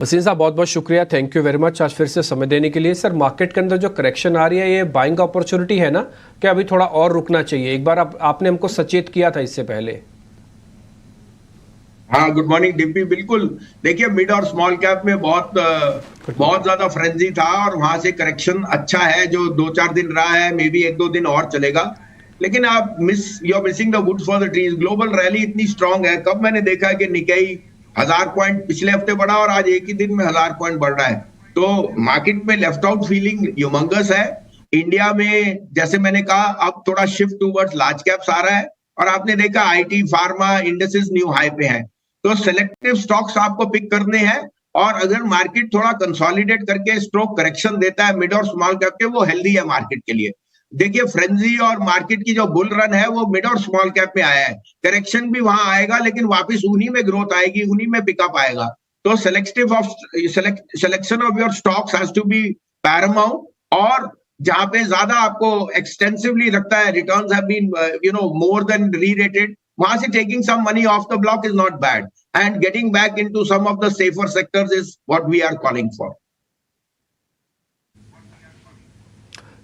वसीम साहब बहुत बहुत शुक्रिया, थैंक यू वेरी मच आज फिर से समय देने के लिए। सर, मार्केट के अंदर जो करेक्शन आ रही है ये बाइंग अपॉर्चुनिटी है ना, कि अभी थोड़ा और रुकना चाहिए? एक बार आपने हमको सचेत किया था इससे पहले। हाँ, गुड मॉर्निंग डिम्पी। बिल्कुल, देखिए मिड और स्मॉल कैप में गुड बहुत मॉर्निंग। ज्यादा फ्रेंजी था और वहां से करेक्शन अच्छा है जो 2-4 दिन रहा है, मे बी 1-2 दिन और चलेगा। लेकिन आप you are missing the wood for the trees. Global rally इतनी स्ट्रांग है, कब मैंने देखा है कि निकेई 1000 पॉइंट पिछले हफ्ते बढ़ा और आज एक ही दिन में 1000 पॉइंट बढ़ रहा है। तो मार्केट में लेफ्ट आउट फीलिंग ह्यूमंगस है। इंडिया में जैसे मैंने कहा अब थोड़ा शिफ्ट टूवर्ड्स लार्ज कैप्स आ रहा है और आपने देखा IT pharma industries new high पे है। तो सिलेक्टिव स्टॉक्स आपको पिक करने हैं और अगर मार्केट थोड़ा कंसोलिडेट करके स्ट्रोक करेक्शन देता है मिड और स्मॉल कैप के, वो हेल्दी है मार्केट के लिए। देखिए फ्रेंजी और मार्केट की जो बुल रन है वो मिड और स्मॉल कैप में आया है। करेक्शन भी वहां आएगा लेकिन वापस उन्हीं में ग्रोथ आएगी, उन्हीं में पिकअप आएगा। तो selection of your stocks has to be paramount. और जहां पे ज्यादा आपको एक्सटेंसिवली लगता है returns have been more than rerated, वहां से taking some money off the block is not bad, and getting back into some of the safer sectors is what we are calling for.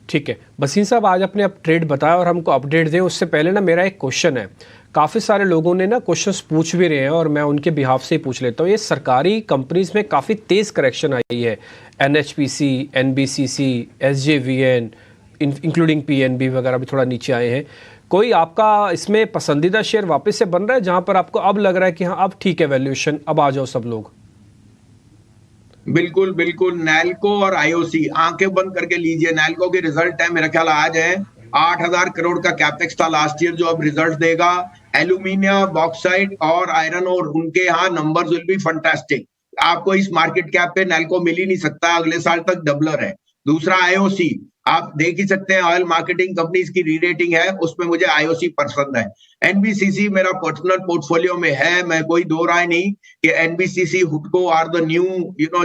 ठीक है वसीम साहब, आज आपने अब trade बताया और हमको अपडेट दें, उससे पहले ना मेरा एक क्वेश्चन है। काफ़ी सारे लोगों ने ना क्वेश्चंस पूछ भी रहे हैं और मैं उनके बिहाफ से ही पूछ लेता हूँ। ये सरकारी कंपनीज में काफ़ी तेज़ करेक्शन आई है, NHPC, NBCC, SJVN, including PNB वगैरह भी थोड़ा नीचे आए हैं। कोई आपका इसमें पसंदीदा शेयर वापस से बन रहा है जहां पर आपको अब लग रहा है कि हाँ अब ठीक है वैल्यूएशन, अब आ जाओ सब लोग? बिल्कुल बिल्कुल, नैल्को और आईओसी आंखें बंद करके लीजिए। नैल्को के रिजल्ट है, मेरा ख्याल आज है। 8,000 करोड़ का कैपेक्स था लास्ट ईयर जो अब रिजल्ट देगा। एल्यूमिनियम, बॉक्साइट और आयरन और उनके यहाँ नंबर्स विल बी फंटास्टिक। आपको इस मार्केट कैप पे नैल्को मिल ही नहीं सकता, अगले साल तक डबलर है। दूसरा आईओसी, आप देख ही सकते हैं ऑयल मार्केटिंग कंपनीज की री रेटिंग है, उसमें मुझे आईओसी पसंद है। एनबीसीसी मेरा पर्सनल पोर्टफोलियो में है, मैं कोई दो राय नहीं कि NBCC, Hudco are the new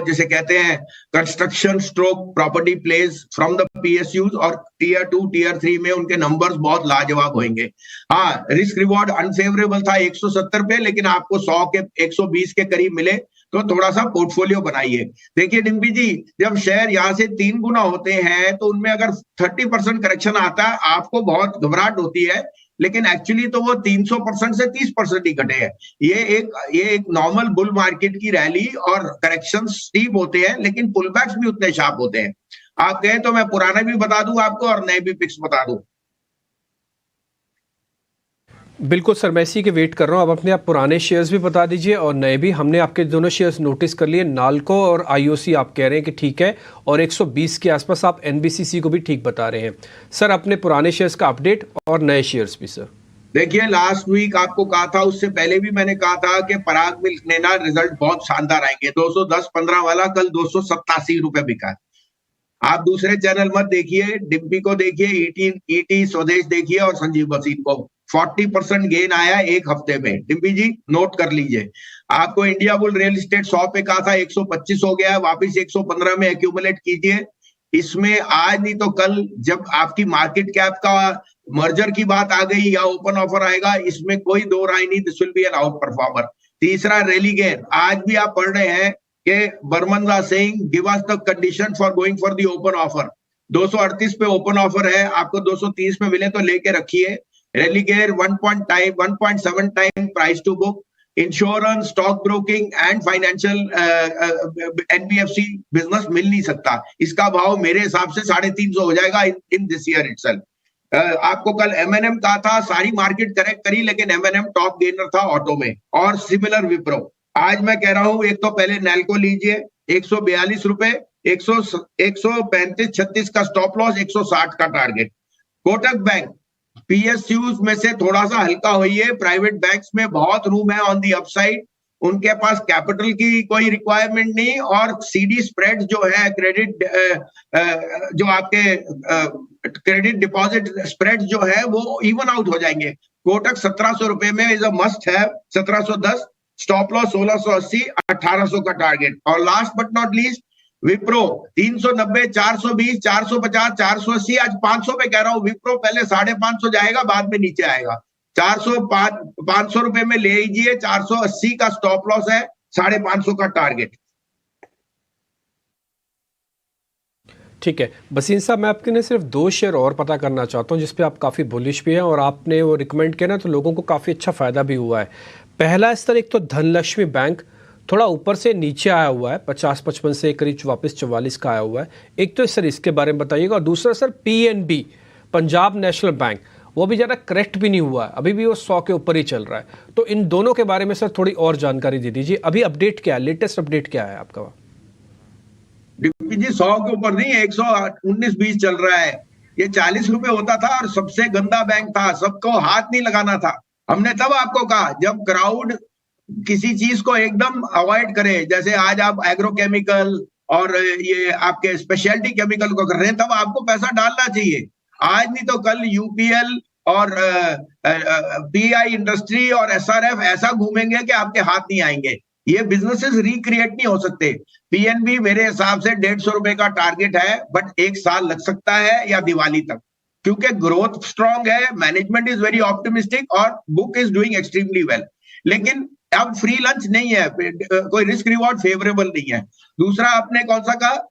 जिसे कहते हैं construction stroke property place from the PSUs, और टीयर 2 टीयर 3 में उनके नंबर्स बहुत लाजवाब होंगे। हाँ, रिस्क रिवॉर्ड अनफेवरेबल था 170 पे, लेकिन आपको 100 के 120 के करीब मिले तो थोड़ा सा पोर्टफोलियो बनाइए। देखिए डिम्पी जी, जब शेयर यहाँ से 3 गुना होते हैं तो उनमें अगर 30% करेक्शन आता है आपको बहुत घबराहट होती है, लेकिन एक्चुअली तो वो 300% से 30% ही घटे हैं। ये एक नॉर्मल बुल मार्केट की रैली और करेक्शन स्टीप होते हैं, लेकिन पुलबैक्स भी उतने शार्प होते हैं। आप कहें तो मैं पुराने भी बता दूं आपको और नए भी पिक्स बता दूं। बिल्कुल सर, मैं इसी के वेट कर रहा हूँ। अब अपने आप पुराने शेयर्स भी बता दीजिए और नए भी। हमने आपके दोनों शेयर्स नोटिस कर लिए, नाल्को और आईओसी आप कह रहे हैं कि ठीक है, और 120 के आसपास आप एनबीसीसी को भी ठीक बता रहे हैं। सर अपने पुराने शेयर्स का अपडेट और नए शेयर्स भी सर। देखिए लास्ट वीक आपको कहा था, उससे पहले भी मैंने कहा था कि पराग मिल्क ने ना रिजल्ट बहुत शानदार आएंगे। 210-15 वाला कल 287 रुपए बिका। आप दूसरे चैनल मत देखिए, डिम्पी को देखिए, ईटी स्वदेश देखिए और संजीव वसीम को। 40% गेन आया एक हफ्ते में। डिम्पी जी नोट कर लीजिए। आपको इंडिया बुल रियल एस्टेट 100 पे कहा था, 125 हो गया है, वापिस 115 में एक्यूमुलेट कीजिए। इसमें आज नहीं तो कल जब आपकी मार्केट कैप का मर्जर की बात आ गई या ओपन ऑफर आएगा, इसमें कोई दो राय नहीं, दिस विल बी एन आउट परफॉर्मर। तीसरा रेलीगेयर, आज भी आप पढ़ रहे हैं कि Burman was saying give us the condition for going for the open offer. 238 पे ओपन ऑफर है, आपको 230 में मिले तो लेके रखिए। Religare 1.7 time price to book. Insurance, stock broking and financial NBFC business मिल नहीं सकता। इसका भाव मेरे हिसाब से 350 हो जाएगा इन दिस ईयर इटसेल्फ। आपको कल एमएनएम कहा था, सारी मार्केट करेक्ट करी लेकिन एमएनएम टॉप गेनर था ऑटो में, और सिमिलर विप्रो। आज मैं कह रहा हूं एक तो पहले नैल्को लीजिए 142 रुपए, 135-36 का स्टॉप लॉस, 160 का टारगेट। कोटक बैंक, पीएसयूज में से थोड़ा सा हल्का होइए, प्राइवेट बैंक्स में बहुत रूम है ऑन दी अपसाइड। उनके पास कैपिटल की कोई रिक्वायरमेंट नहीं, और सीडी स्प्रेड जो है क्रेडिट जो आपके क्रेडिट डिपॉजिट स्प्रेड जो है वो इवन आउट हो जाएंगे। कोटक 1700 रुपए में इज अ मस्ट है, 1710, स्टॉप लॉस 1680, 1800 का टारगेट। और last but not least Wipro 390, 420, 450, 480, आज 500 पे कह रहा हूं। विप्रो पहले 550 जाएगा, बाद में नीचे आएगा। 500 रुपए में ले लीजिए, 480 का स्टॉप लॉस है, 550 का टारगेट। ठीक है बसीन साहब, मैं आपके ने सिर्फ 2 शेयर और पता करना चाहता हूँ जिस पे आप काफ़ी बुलिश भी हैं और आपने वो रिकमेंड किया ना, तो लोगों को काफ़ी अच्छा फ़ायदा भी हुआ है। पहला स्तर एक तो धनलक्ष्मी बैंक, थोड़ा ऊपर से नीचे आया हुआ है, 50-55 से करीब वापस 44 का आया हुआ है। एक तो सर इसके बारे में बताइएगा, और दूसरा sir PNB Punjab national bank, वो भी ज़्यादा करेक्ट भी नहीं हुआ है, अभी भी वो 100 के ऊपर ही चल रहा है। तो इन दोनों के बारे में सर थोड़ी और जानकारी दे दीजिए, अभी अपडेट क्या है, लेटेस्ट अपडेट क्या है आपका? डिप्टी जी 100 के ऊपर नहीं, 119-20 चल रहा है। ये 40 रुपए होता था और सबसे गंदा बैंक था, सबको हाथ नहीं लगाना था। हमने तब आपको कहा जब क्राउड किसी चीज को एकदम अवॉइड करे, जैसे आज आप एग्रोकेमिकल और ये आपके स्पेशलिटी केमिकल को कर रहे हैं, तब आपको पैसा डालना चाहिए। आज नहीं तो कल यूपीएल और पीआई इंडस्ट्री और एसआरएफ ऐसा घूमेंगे कि आपके हाथ नहीं आएंगे। ये बिजनेसेस रिक्रिएट नहीं हो सकते। पीएनबी मेरे हिसाब से 150 रुपए का टारगेट है, बट 1 साल लग सकता है या दिवाली तक, क्योंकि ग्रोथ स्ट्रांग है, मैनेजमेंट इज वेरी ऑप्टिमिस्टिक और book is doing extremely well. लेकिन अब फ्री लंच नहीं है, कोई रिस्क रिवॉर्ड फेवरेबल नहीं है। दूसरा आपने कौन सा कहा?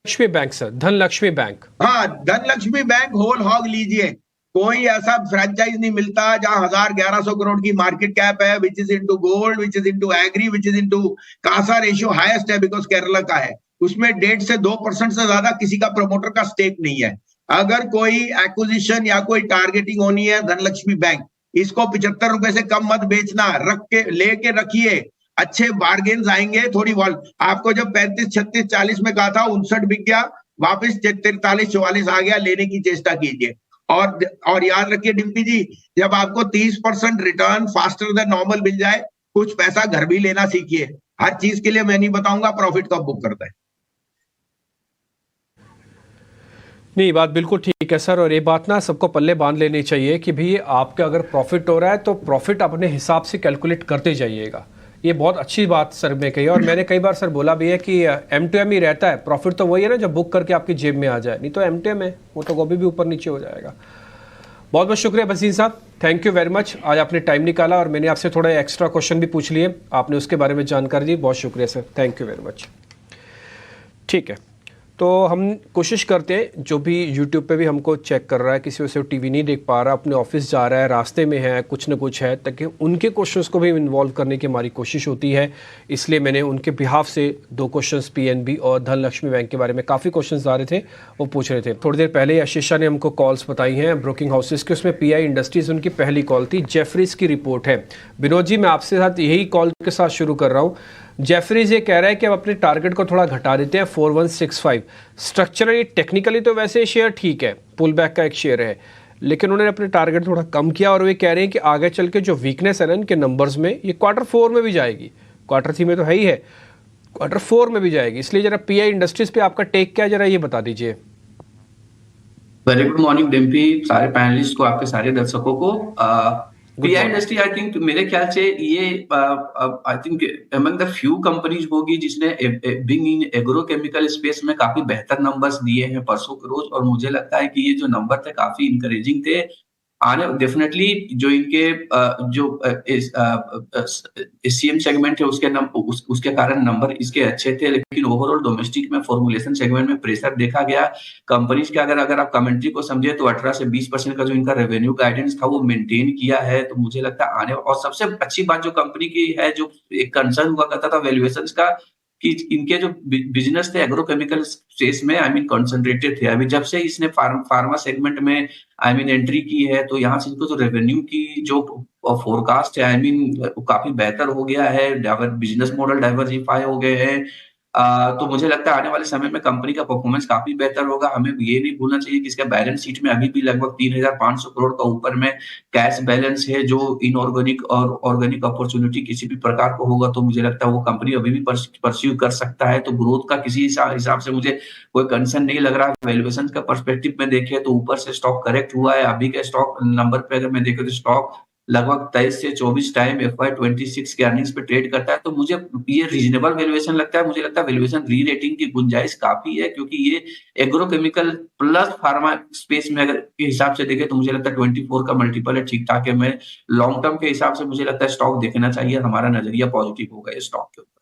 Lakshmi bank sir, Dhanlaxmi bank. हाँ, धनलक्ष्मी बैंक होल हॉग लीजिए। कोई ऐसा फ्रेंचाइज नहीं मिलता जहां 1000-1100 करोड़ की मार्केट कैप है, which is into gold, which is into agri, which is into CASA ratio highest है बिकॉज केरला का है। उसमें 1.5 से 2% से ज्यादा किसी का प्रमोटर का स्टेक नहीं है। अगर कोई एक्विजिशन या कोई टारगेटिंग होनी है धनलक्ष्मी बैंक, इसको 75 रुपए से कम मत बेचना, रख के लेके रखिए, अच्छे बार्गेन्स आएंगे। थोड़ी वॉल आपको जब 35, 36, 40 में कहा था 59 बिक गया, वापस 43, 44 आ गया, लेने की चेष्टा कीजिए। और याद रखिए डिम्पी जी, जब आपको 30% रिटर्न फास्टर देन नॉर्मल मिल जाए, कुछ पैसा घर भी लेना सीखिए। हर चीज के लिए मैं नहीं बताऊंगा प्रॉफिट कब बुक करता है। नहीं, बात बिल्कुल ठीक है सर, और ये बात ना सबको पल्ले बांध लेनी चाहिए कि भाई आपका अगर प्रॉफिट हो रहा है तो प्रॉफिट अपने हिसाब से कैलकुलेट करते जाइएगा। ये बहुत अच्छी बात सर ने कही, और मैंने कई बार सर बोला भी है कि M2M ही रहता है, प्रॉफिट तो वही है ना जब बुक करके आपकी जेब में आ जाए, नहीं तो M2M है, वो तो कभी भी ऊपर नीचे हो जाएगा। बहुत बहुत शुक्रिया बसीन साहब, थैंक यू वेरी मच, आज आपने टाइम निकाला और मैंने आपसे थोड़ा एक्स्ट्रा क्वेश्चन भी पूछ लिए, आपने उसके बारे में जानकारी दी, बहुत शुक्रिया sir, thank you very much. ठीक है, तो हम कोशिश करते हैं, जो भी YouTube पे भी हमको चेक कर रहा है, किसी वजह से टीवी नहीं देख पा रहा, अपने ऑफिस जा रहा है, रास्ते में है, कुछ ना कुछ है, ताकि उनके क्वेश्चंस को भी इन्वॉल्व करने की हमारी कोशिश होती है। इसलिए मैंने उनके बिहाफ से 2 क्वेश्चंस PNB और धनलक्ष्मी बैंक के बारे में, काफ़ी क्वेश्चंस आ रहे थे, वो पूछ रहे थे। थोड़ी देर पहले ही आशीषा ने हमको कॉल्स बताई हैं ब्रोकिंग हाउसेस की, उसमें PI इंडस्ट्रीज़ उनकी पहली कॉल थी। जेफरीज की रिपोर्ट है। विनोद जी, मैं आपसे साथ यही कॉल के साथ शुरू कर रहा हूँ। जेफरीज ये कह रहा है कि अब अपने टारगेट को थोड़ा घटा देते हैं, 4165। स्ट्रक्चरली टेक्निकली तो वैसे शेयर ठीक है, पुल बैक का एक शेयर है, लेकिन उन्होंने अपने टारगेट थोड़ा कम किया और वे कह रहे हैं कि आगे चल के जो वीकनेस है ना इनके नंबर्स में, ये Q4 में भी जाएगी। Q3 में तो है ही है, Q4 में भी जाएगी। इसलिए जरा PI इंडस्ट्रीज पे आपका टेक क्या है, जरा ये बता दीजिए। वेरी गुड मॉर्निंग डिम्पी, सारे पैनलिस्ट को, आपके सारे दर्शकों को। पीआई इंडस्ट्री आई थिंक मेरे ख्याल से ये I think among the few companies होगी जिसने बीइंग इन एग्रोकेमिकल स्पेस में काफी बेहतर नंबर्स दिए हैं परसों के रोज, और मुझे लगता है कि ये जो नंबर थे काफी इंकरेजिंग थे। आने डेफिनेटली जो इनके जो एससीएम सेगमेंट है उसके कारण नंबर इसके अच्छे थे, लेकिन ओवरऑल डोमेस्टिक में फॉर्मुलेशन सेगमेंट में प्रेशर देखा गया। कंपनीज के अगर आप कमेंट्री को समझे तो 18 से 20% का जो इनका रेवेन्यू गाइडेंस था वो मेंटेन किया है। तो मुझे लगता है आने, और सबसे अच्छी बात जो कंपनी की है, जो एक कंसर्न हुआ करता था वैल्यूएशंस का, कि इनके जो बिजनेस थे एग्रोकेमिकल स्पेस में आई मीन कॉन्सेंट्रेटेड थे। अभी जब से इसने फार्मा सेगमेंट में आई मीन एंट्री की है, तो यहाँ से इनको जो रेवेन्यू की जो फोरकास्ट है आई मीन काफी बेहतर हो गया है, बिजनेस मॉडल डाइवर्सिफाई हो गए हैं। तो मुझे लगता है आने वाले समय में कंपनी का परफॉर्मेंस काफी बेहतर होगा। हमें ये नहीं भूलना चाहिए कि इसका बैलेंस शीट में अभी भी लगभग 3500 करोड़ का ऊपर में कैश बैलेंस है, जो इनऑर्गेनिक और ऑर्गेनिक अपॉर्चुनिटी किसी भी प्रकार को होगा तो मुझे लगता है वो कंपनी अभी भी परस्यू कर सकता है। तो ग्रोथ का किसी हिसाब से मुझे कोई कंसर्न नहीं लग रहा। वैल्यूएशन का पर्सपेक्टिव में देखें तो ऊपर से स्टॉक करेक्ट हुआ है। अभी के स्टॉक नंबर पे अगर मैं देखूं तो स्टॉक लगभग 23 से 24 टाइम FY26 के अर्निंग्स पे ट्रेड करता है। तो मुझे ये रीजनेबल वैल्यूएशन लगता है। मुझे लगता है वैल्यूएशन री रेटिंग की गुंजाइश काफी है, क्योंकि ये एग्रोकेमिकल प्लस फार्मा स्पेस में अगर के हिसाब से देखें तो मुझे लगता है 24 का मल्टीपल है, ठीक ठाक है। मैं लॉन्ग टर्म के हिसाब से मुझे लगता है स्टॉक देखना चाहिए। हमारा नजरिया पॉजिटिव होगा इस स्टॉक के ऊपर।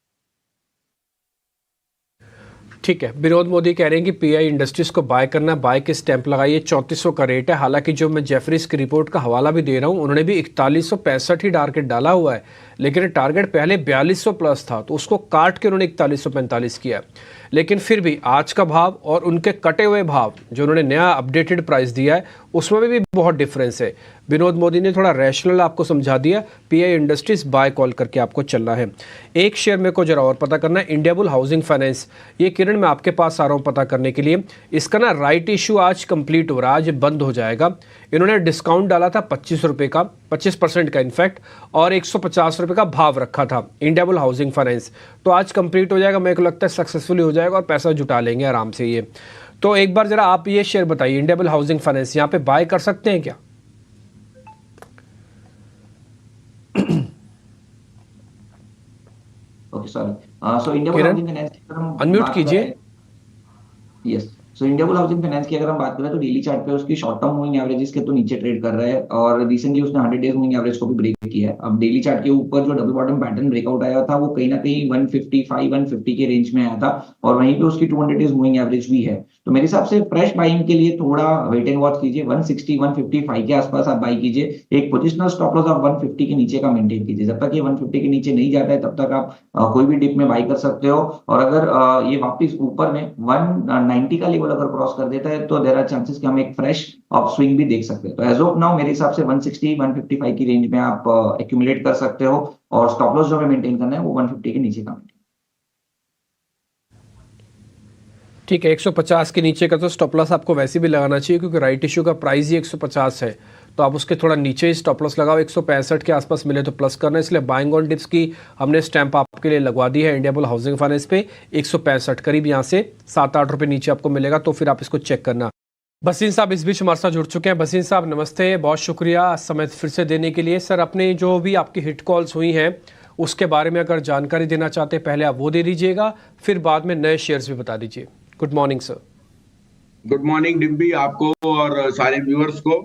ठीक है, विनोद मोदी कह रहे हैं कि पीआई इंडस्ट्रीज को बाय करना, बाय के स्टैंप लगाइए, 3400 का रेट है। हालांकि जो मैं जेफरीज की रिपोर्ट का हवाला भी दे रहा हूं, उन्होंने भी 4165 ही टारगेट डाला हुआ है, लेकिन टारगेट पहले 4200 प्लस था, तो उसको काट के उन्होंने 4145 किया। लेकिन फिर भी आज का भाव और उनके कटे हुए भाव जो उन्होंने नया अपडेटेड प्राइस दिया है उसमें भी बहुत डिफरेंस है। विनोद मोदी ने थोड़ा रैशनल आपको समझा दिया, पीआई इंडस्ट्रीज बाय कॉल करके आपको चलना है। एक शेयर मेरे को जरा और पता करना है, इंडियाबुल हाउसिंग फाइनेंस। ये किरण मैं आपके पास आ रहा हूँ पता करने के लिए। इसका ना राइट इशू आज कंप्लीट हो रहा है, आज बंद हो जाएगा। इन्होंने डिस्काउंट डाला था 25 रुपये का, 25% का इनफैक्ट, और 150 रुपये का भाव रखा था इंडियाबुल हाउसिंग फाइनेंस। तो आज कंप्लीट हो जाएगा, मेरे को लगता है सक्सेसफुली हो जाएगा और पैसा जुटा लेंगे आराम से ये। तो एक बार जरा आप ये शेयर बताइए, इंडियाबुल हाउसिंग फाइनेंस, यहाँ पे बाय कर सकते हैं क्या? ओके सॉरी, सो इंडियाबुल हाउसिंग फाइनेंस अनम्यूट कीजिए। यस, सो इंडियाबुल हाउसिंग फाइनेंस की अगर हम बात करें तो डेली चार्ट पे उसकी शॉर्ट टर्म मूविंग एवरेजेस के तो नीचे ट्रेड कर रहा है, और रिसेंटली उसने 100 डेज मूविंग एवरेज को भी ब्रेक किया है। अब डेली चार्ट के ऊपर जो डबल बॉटम पैटर्न ब्रेकआउट आया था वो कहीं ना कहीं 155 150 के रेंज में आया था, और वहीं पे उसकी 200 डेज मूविंग एवरेज भी है। तो मेरे हिसाब से फ्रेश बाइंग के लिए थोड़ा वेट एंड वॉच कीजिए, 160 155 के आसपास आप बाई कीजिए। एक पोजिशनल स्टॉप लॉस आप 150 के नीचे का मेंटेन कीजिए। जब तक ये 150 के नीचे नहीं जाता है तब तक आप कोई भी डिप में बाई कर सकते हो, और अगर ये वापस ऊपर में 190 का लेवल अगर क्रॉस कर देता है तो देयर आर चांसेस कि हम एक फ्रेश अप स्विंग भी देख सकते हैं। तो एज ऑफ नाउ मेरे हिसाब से 160 155 की रेंज में आप एक्यूमुलेट कर सकते हो, और स्टॉप लॉस जो हमें मेंटेन करना है वो 150 के नीचे का। ठीक है, 150 के नीचे का तो स्टॉप लॉस आपको वैसे भी लगाना चाहिए, क्योंकि राइट इशू का प्राइस ही 150 है, तो आप उसके थोड़ा नीचे ही स्टॉप लॉस लगाओ। 165 के आसपास मिले तो प्लस करना, इसलिए बाइंग ऑन डिप्स की हमने स्टैंप आपके लिए लगवा दी है इंडियाबुल हाउसिंग फाइनेंस पे। 165 करीब यहाँ से 7-8 रुपये नीचे आपको मिलेगा, तो फिर आप इसको चेक करना। बसीन साहब इस बीच हमारे साथ जुड़ चुके हैं। बसीन साहब नमस्ते, बहुत शुक्रिया समय फिर से देने के लिए। सर, अपने जो भी आपकी हिट कॉल्स हुई हैं उसके बारे में अगर जानकारी देना चाहते हैं, पहले आप वो दे दीजिएगा, फिर बाद में नए शेयर्स भी बता दीजिए। Good morning sir. Good morning Dimpy, आपको और सारे व्यूअर्स को।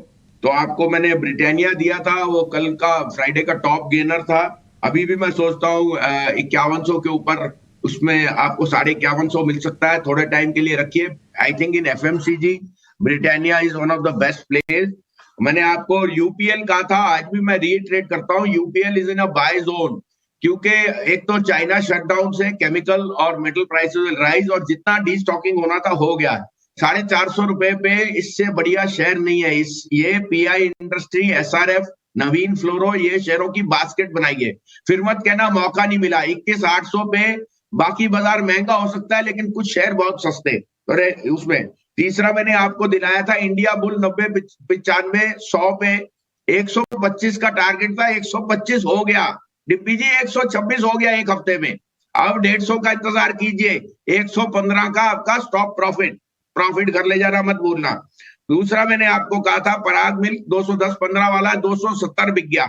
तो आपको मैंने ब्रिटानिया दिया था, वो कल का फ्राइडे का टॉप गेनर था। अभी भी मैं सोचता हूँ 5100 के ऊपर उसमें आपको 5150 मिल सकता है। थोड़े टाइम के लिए रखिए। I think in FMCG Britannia is one of the best place. मैंने आपको यूपीएल कहा था, आज भी मैं रीट्रेड करता हूँ, UPL is in a buy zone, क्योंकि एक तो चाइना शटडाउन से केमिकल और मेटल प्राइसेस विल राइज, और जितना डी स्टॉकिंग होना था हो गया। 450 रुपए पे इससे बढ़िया शेयर नहीं है। ये पीआई इंडस्ट्री, एसआरएफ, नवीन फ्लोरो, ये शेयरों की बास्केट बनाइए। फिर मत कहना मौका नहीं मिला। 21,800 पे बाकी बाजार महंगा हो सकता है, लेकिन कुछ शेयर बहुत सस्ते उसमें। तीसरा मैंने आपको दिलाया था इंडिया बुल 90 95 100 पे 125 का टारगेट था, 125 हो गया। डिप्पी जी 126 हो गया एक हफ्ते में। अब 150 का इंतजार कीजिए। 115 का आपका स्टॉप प्रॉफिट घर ले जाना मत भूलना। दूसरा मैंने आपको कहा था पराग मिल्क 210-15 वाला 270 बिक गया।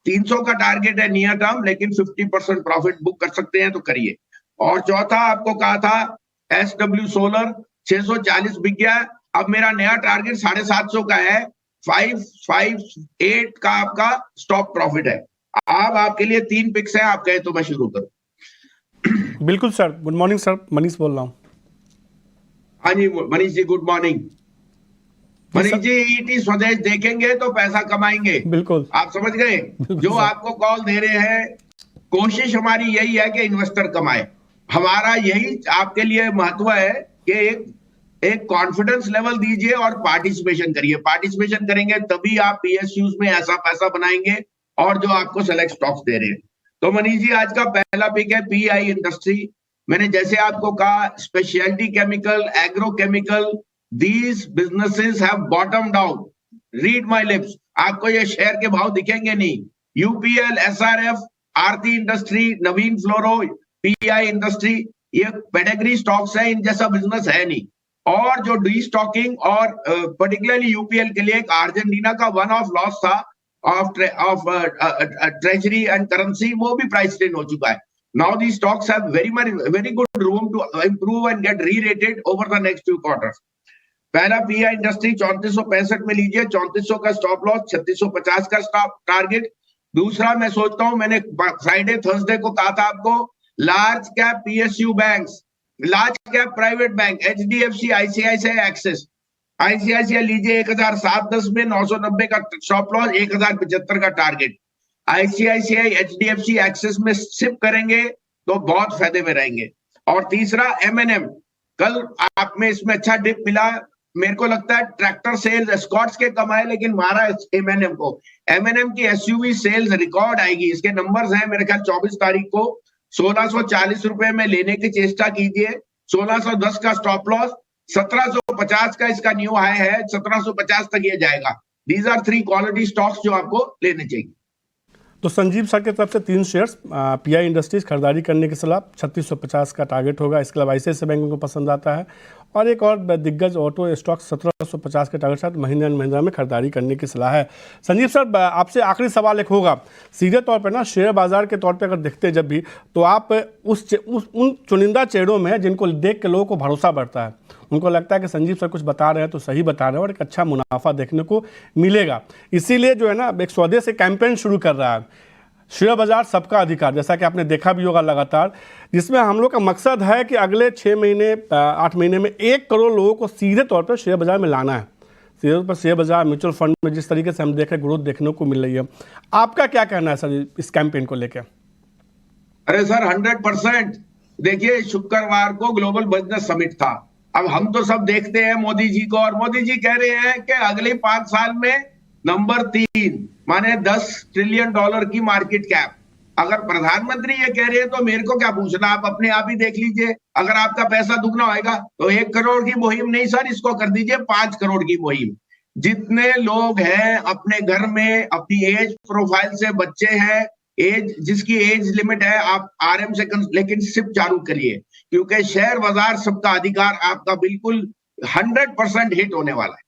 300 का टारगेट है नियर टर्म, लेकिन 50% प्रॉफिट बुक कर सकते हैं तो करिए। और चौथा आपको कहा था SW सोलर 640 बिक गया। अब मेरा नया टारगेट 750 का है, 558 का आपका स्टॉप प्रॉफिट है। अब आपके लिए 3 पिक्स हैं, आप कहे तो मैं शुरू करूं। बिल्कुल sir. Good morning sir, Manish बोल रहा हूँ। हाँ जी Manish ji, good morning. Manish ji, ET स्वदेश देखेंगे तो पैसा कमाएंगे, बिल्कुल आप समझ गए। जो आपको कॉल दे रहे हैं, कोशिश हमारी यही है कि इन्वेस्टर कमाए। हमारा यही आपके लिए महत्व है कि एक कॉन्फिडेंस लेवल दीजिए और पार्टिसिपेशन करिए। पार्टिसिपेशन करेंगे तभी आप पीएसयूज में ऐसा पैसा बनाएंगे और जो आपको सेलेक्ट स्टॉक्स दे रहे हैं। तो मनीष जी, आज का पहला पिक है पीआई इंडस्ट्री। मैंने जैसे आपको कहा, speciality chemical, agro chemical, these businesses have बॉटम्ड out. Read my lips, आपको ये शेयर के भाव दिखेंगे नहीं। यूपीएल, एसआरएफ, आरती इंडस्ट्री, नवीन फ्लोरो, पीआई इंडस्ट्री, ये पेडिग्री स्टॉक्स है, इन जैसा बिजनेस है नहीं। और जो डी स्टॉकिंग और पर्टिकुलरली यूपीएल के लिए एक अर्जेंटीना का वन ऑफ लॉस था ऑफ ट्रेजरी एंड करेंसी, वो भी प्राइस इन हो चुका है। Now these stocks have very good room to improve and get re-rated over the next few quarters. पहला पीआई इंडस्ट्री 3465 में लीजिए, 3400 का स्टॉप लॉस, 3650 का स्टॉप टारगेट। दूसरा मैं सोचता हूं, मैंने फ्राइडे थर्सडे को कहा था आपको, large cap PSU banks large cap private bank HDFC, ICICI, axis. ICICI लीजिए 1007.10 में 990 का स्टॉप लॉस, 1075 का टारगेट। ICICI, HDFC, एक्सिस में सिप करेंगे तो बहुत फायदे में रहेंगे। और तीसरा M&M, कल आप में इसमें अच्छा डिप मिला, मेरे को लगता है ट्रैक्टर सेल्स एस्कॉर्ट्स के कमाए, लेकिन मारा M&M को। M&M की SUV सेल्स रिकॉर्ड आएगी, इसके नंबर्स हैं मेरे ख्याल 24 तारीख को। 1640 रुपए में लेने की चेष्टा कीजिए, 1610 का स्टॉप लॉस, 1750 का इसका न्यू हाई है, 1750 तक ये जाएगा। दीज आर 3 क्वालिटी स्टॉक्स जो आपको लेने चाहिए। तो संजीव सर की तरफ से 3 शेयर्स PI इंडस्ट्रीज खरीदारी करने की सलाह, 3650 का टारगेट होगा। इसके अलावा ICICI बैंक को पसंद आता है, और एक और दिग्गज ऑटो स्टॉक 1750 के टारगेट साथ महिंद्रा एंड महिंद्रा में खरीदारी करने की सलाह है। संजीव सर, आपसे आखिरी सवाल एक होगा, सीधे तौर पर ना शेयर बाजार के तौर पर अगर देखते हैं जब भी, तो आप उन चुनिंदा चेहरों में जिनको देख के लोगों को भरोसा बढ़ता है, उनको लगता है कि संजीव सर कुछ बता रहे हैं तो सही बता रहे हैं और एक अच्छा मुनाफा देखने को मिलेगा। इसीलिए जो है ना, एक स्वदेशी कैंपेन शुरू कर रहा है, शेयर बाजार सबका अधिकार, जैसा कि आपने देखा भी होगा लगातार, जिसमें हम लोग का मकसद है कि अगले 6 महीने 8 महीने में 1 करोड़ लोगों को सीधे तौर पर शेयर बाजार में लाना है। सीधे तौर पर शेयर बाजार, म्यूचुअल फंड में जिस तरीके से हम देख रहे ग्रोथ देखने को मिल रही है, आपका क्या कहना है सर इस कैंपेन को लेकर? अरे सर 100%। देखिए, शुक्रवार को ग्लोबल बिजनेस समिट था। अब हम तो सब देखते हैं मोदी जी को, और मोदी जी कह रहे हैं कि अगले 5 साल में नंबर 3 माने $10 ट्रिलियन की मार्केट कैप। अगर प्रधानमंत्री ये कह रहे हैं तो मेरे को क्या पूछना, आप अपने आप ही देख लीजिए। अगर आपका पैसा दुगना होएगा तो 1 करोड़ की मुहिम नहीं सर, इसको कर दीजिए 5 करोड़ की मुहिम। जितने लोग हैं अपने घर में, अपनी एज प्रोफाइल से बच्चे हैं, एज जिसकी एज लिमिट है, आप RM से लेकिन सिर्फ चालू करिए, क्योंकि शेयर बाजार सबका अधिकार आपका बिल्कुल 100% हिट होने वाला है।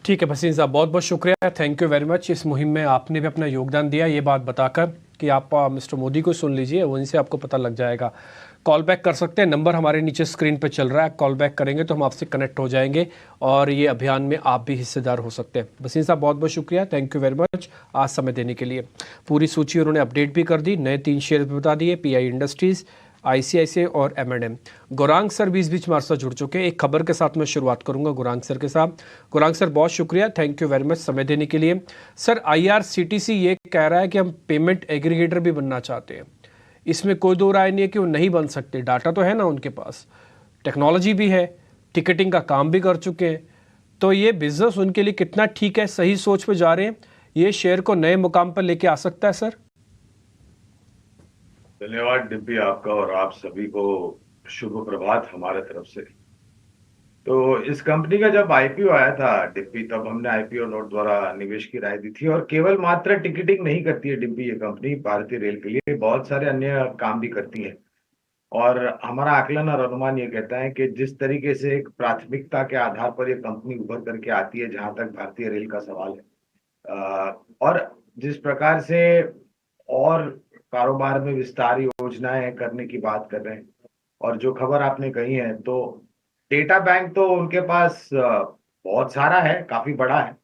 ठीक है भसीन साहब, बहुत बहुत शुक्रिया, थैंक यू वेरी मच। इस मुहिम में आपने भी अपना योगदान दिया, ये बात बताकर कि आप मिस्टर मोदी को सुन लीजिए, वहीं से आपको पता लग जाएगा। कॉल बैक कर सकते हैं, नंबर हमारे नीचे स्क्रीन पे चल रहा है, कॉल बैक करेंगे तो हम आपसे कनेक्ट हो जाएंगे और ये अभियान में आप भी हिस्सेदार हो सकते हैं। भसीन साहब बहुत बहुत शुक्रिया, थैंक यू वेरी मच आज समय देने के लिए। पूरी सूची उन्होंने अपडेट भी कर दी, नए 3 शेयर भी बता दिए, PI इंडस्ट्रीज़, ICICI और M&M। गौरांग सर भी इस बीच हमारे साथ जुड़ चुके हैं। एक खबर के साथ मैं शुरुआत करूंगा गौरांग सर के साथ। गौरांग सर बहुत शुक्रिया, थैंक यू वेरी मच समय देने के लिए। सर IRCTC ये कह रहा है कि हम पेमेंट एग्रीगेटर भी बनना चाहते हैं, इसमें कोई दो राय नहीं है कि वो नहीं बन सकते, डाटा तो है ना उनके पास, टेक्नोलॉजी भी है, टिकटिंग का काम भी कर चुके हैं, तो ये बिजनेस उनके लिए कितना ठीक है, सही सोच पे जा रहे हैं, ये शेयर को नए मुकाम पर लेके आ सकता है सर? धन्यवाद डिप्पी आपका, और आप सभी को शुभ प्रभात हमारे तरफ से। तो इस कंपनी का जब IPO आया था डिप्पी, तब हमने IPO नोट द्वारा निवेश की राय दी थी। और केवल मात्र टिकटिंग नहीं करती है डिप्पी ये कंपनी, भारतीय रेल के लिए बहुत सारे अन्य काम भी करती है। और हमारा आकलन और अनुमान ये कहता है कि जिस तरीके से एक प्राथमिकता के आधार पर ये कंपनी उभर करके आती है, जहां तक भारतीय रेल का सवाल है, और जिस प्रकार से और कारोबार में विस्तार योजनाएं करने की बात कर रहे हैं, और जो खबर आपने कही है, तो डेटा बैंक तो उनके पास बहुत सारा है, काफी बड़ा है।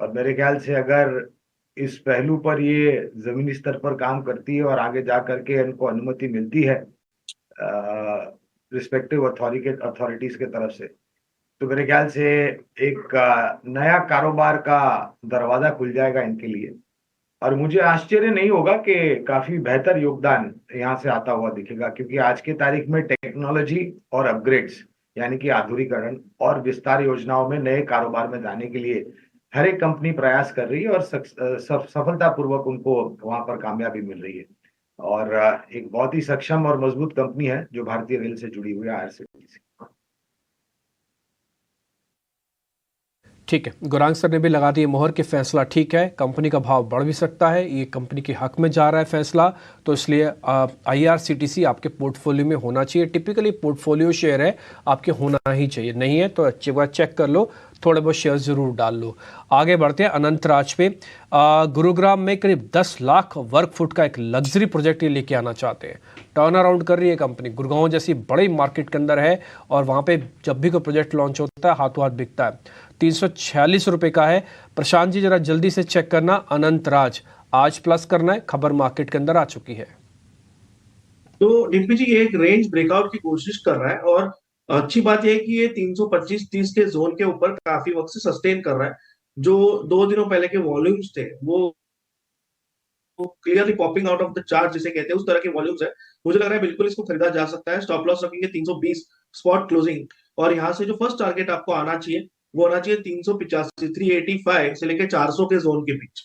और मेरे ख्याल से अगर इस पहलू पर ये जमीनी स्तर पर काम करती है और आगे जा करके इनको अनुमति मिलती है रिस्पेक्टिव अथॉरिटीज के तरफ से, तो मेरे ख्याल से एक नया कारोबार का दरवाजा खुल जाएगा इनके लिए। और मुझे आश्चर्य नहीं होगा कि काफी बेहतर योगदान यहाँ से आता हुआ दिखेगा, क्योंकि आज के तारीख में टेक्नोलॉजी और अपग्रेड्स यानी कि आधुनिकीकरण और विस्तार योजनाओं में नए कारोबार में जाने के लिए हर एक कंपनी प्रयास कर रही है, और सफलतापूर्वक उनको वहां पर कामयाबी मिल रही है। और एक बहुत ही सक्षम और मजबूत कंपनी है जो भारतीय रेल से जुड़ी हुई है, IRCTC। ठीक है, गौरांग सर ने भी लगा दी मोहर कि फैसला ठीक है, कंपनी का भाव बढ़ भी सकता है, ये कंपनी के हक में जा रहा है फैसला, तो इसलिए IRCTC आपके पोर्टफोलियो में होना चाहिए। टिपिकली पोर्टफोलियो शेयर है, आपके होना ही चाहिए, नहीं है तो अच्छी बात चेक कर लो, थोड़े बहुत शेयर ज़रूर डाल लो। आगे बढ़ते हैं अनंतराज पे। गुरुग्राम में करीब 10 लाख वर्ग फुट का एक लग्जरी प्रोजेक्ट ये लेके आना चाहते हैं, टर्न अराउंड कर रही है कंपनी, गुड़गांव जैसी बड़ी मार्केट के अंदर है, और वहाँ पे जब भी कोई प्रोजेक्ट लॉन्च होता है हाथों हाथ बिकता है। 346 रुपये का है। प्रशांत जी जरा जल्दी से चेक करना, अनंतराज आज प्लस करना है, खबर मार्केट के अंदर आ चुकी है। तो डिम्पी जी एक रेंज ब्रेकआउट की कोशिश कर रहा है, और अच्छी बात यह है कि ये 325-30 के जोन के ऊपर काफी वक्त से सस्टेन कर रहा है। जो 2 दिनों पहले के वॉल्यूम्स थे वो clearly popping out of the chart जिसे कहते हैं, उस तरह के वॉल्यूम्स है। मुझे लग रहा है बिल्कुल इसको खरीदा जा सकता है। स्टॉप लॉस रखेंगे 320 स्पॉट क्लोजिंग, और यहाँ से जो फर्स्ट टारगेट आपको आना चाहिए वो होना चाहिए 385 385 से लेकर 400 के जोन के बीच।